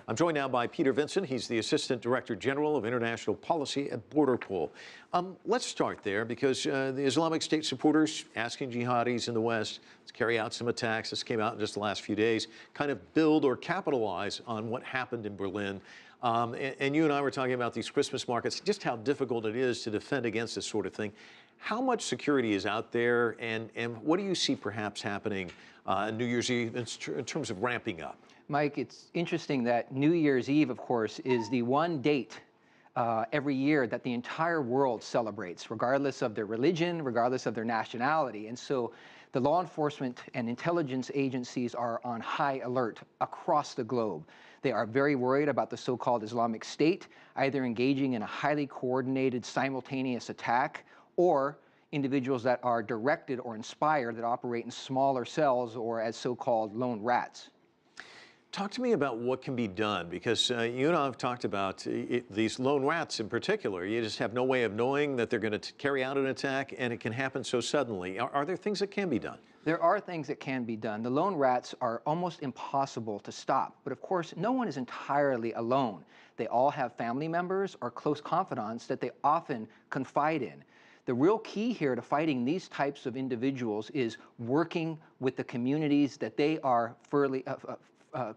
I'm joined now by Peter Vincent. He's the Assistant Director General of International Policy at Borderpol. Let's start there because the Islamic State supporters asking jihadis in the West to carry out some attacks. This came out in just the last few days, kind of build or capitalize on what happened in Berlin. And you and I were talking about these Christmas markets, just how difficult it is to defend against this sort of thing. How much security is out there, and what do you see perhaps happening New Year's Eve in terms of ramping up? Mike, it's interesting that New Year's Eve, of course, is the one date every year that the entire world celebrates, regardless of their religion, regardless of their nationality. And so the law enforcement and intelligence agencies are on high alert across the globe. They are very worried about the so-called Islamic State, either engaging in a highly coordinated, simultaneous attack, or individuals that are directed or inspired that operate in smaller cells or as so-called lone rats. Talk to me about what can be done, because you and I have talked about these lone rats in particular. You just have no way of knowing that they're going to carry out an attack, and it can happen so suddenly. Are there things that can be done? There are things that can be done. The lone rats are almost impossible to stop. But of course, no one is entirely alone. They all have family members or close confidants that they often confide in. The real key here to fighting these types of individuals is working with the communities that they are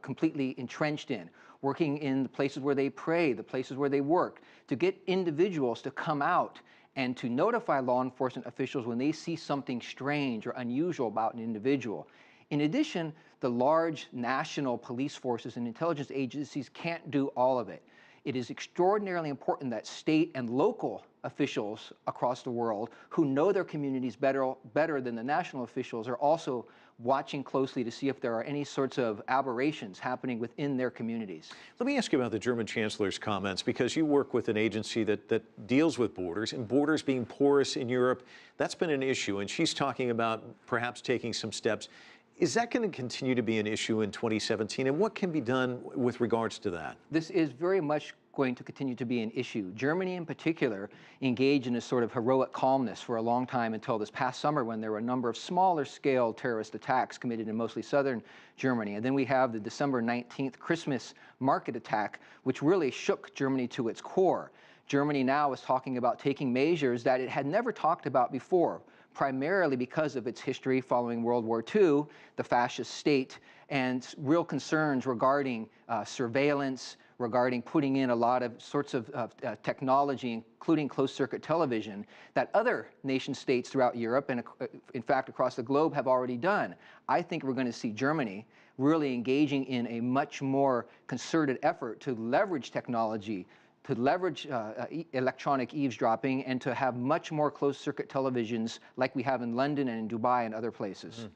completely entrenched in, working in the places where they pray, the places where they work, to get individuals to come out and to notify law enforcement officials when they see something strange or unusual about an individual. In addition, the large national police forces and intelligence agencies can't do all of it. It is extraordinarily important that state and local officials across the world who know their communities better than the national officials are also watching closely to see if there are any sorts of aberrations happening within their communities. Let me ask you about the German Chancellor's comments, because you work with an agency that deals with borders, and borders being porous in Europe, that's been an issue, and she's talking about perhaps taking some steps. Is that going to continue to be an issue in 2017, and what can be done with regards to that? This is very much going to continue to be an issue. Germany in particular engaged in a sort of heroic calmness for a long time until this past summer, when there were a number of smaller scale terrorist attacks committed in mostly southern Germany. And then we have the December 19th Christmas market attack, which really shook Germany to its core. Germany now is talking about taking measures that it had never talked about before, primarily because of its history following World War II, the fascist state, and real concerns regarding surveillance, regarding putting in a lot of sorts of technology, including closed-circuit television, that other nation states throughout Europe and, in fact, across the globe have already done. I think we're going to see Germany really engaging in a much more concerted effort to leverage technology, to leverage electronic eavesdropping, and to have much more closed-circuit televisions like we have in London and in Dubai and other places.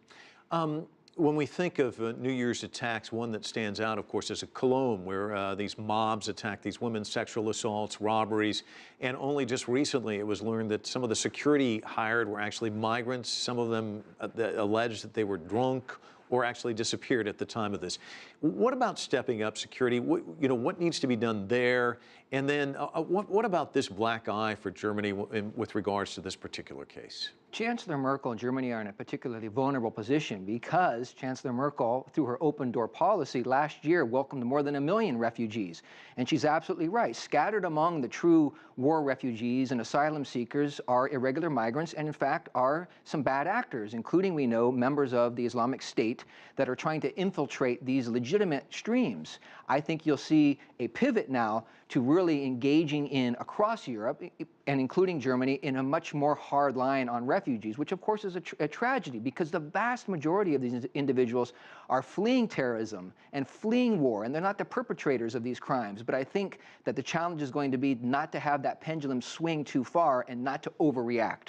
When we think of New Year's attacks, one that stands out, of course, is Cologne, where these mobs attack these women's sexual assaults, robberies, and only just recently it was learned that some of the security hired were actually migrants. Some of them alleged that they were drunk or actually disappeared at the time of this. What about stepping up security? What needs to be done there? And then what about this black eye for Germany with regards to this particular case? Chancellor Merkel and Germany are in a particularly vulnerable position because Chancellor Merkel, through her open door policy last year, welcomed more than 1 million refugees. And she's absolutely right. Scattered among the true war refugees and asylum seekers are irregular migrants, and in fact are some bad actors, including, we know, members of the Islamic State that are trying to infiltrate these legitimate streams. I think you'll see a pivot now to really engaging in, across Europe, and including Germany, in a much more hard line on refugees, which of course is a tragedy, because the vast majority of these individuals are fleeing terrorism and fleeing war, and they're not the perpetrators of these crimes. But I think that the challenge is going to be not to have that pendulum swing too far and not to overreact.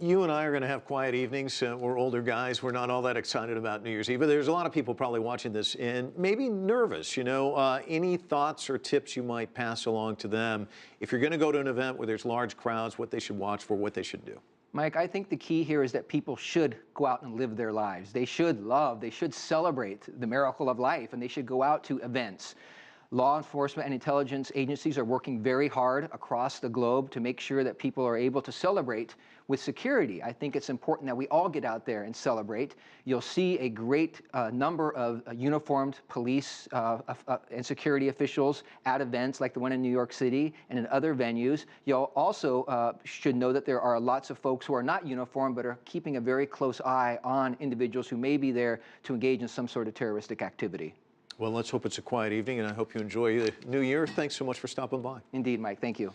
You and I are going to have quiet evenings. We're older guys. We're not all that excited about New Year's Eve. But there's a lot of people probably watching this and maybe nervous, Any thoughts or tips you might pass along to them if you're going to go to an event where there's large crowds, what they should watch for, what they should do? Mike, I think the key here is that people should go out and live their lives. They should love, they should celebrate the miracle of life, and they should go out to events. Law enforcement and intelligence agencies are working very hard across the globe to make sure that people are able to celebrate with security. I think it's important that we all get out there and celebrate. You'll see a great number of uniformed police and security officials at events like the one in New York City and in other venues. You'll also should know that there are lots of folks who are not uniformed but are keeping a very close eye on individuals who may be there to engage in some sort of terroristic activity. Well, let's hope it's a quiet evening, and I hope you enjoy the new year. Thanks so much for stopping by. Indeed, Mike. Thank you.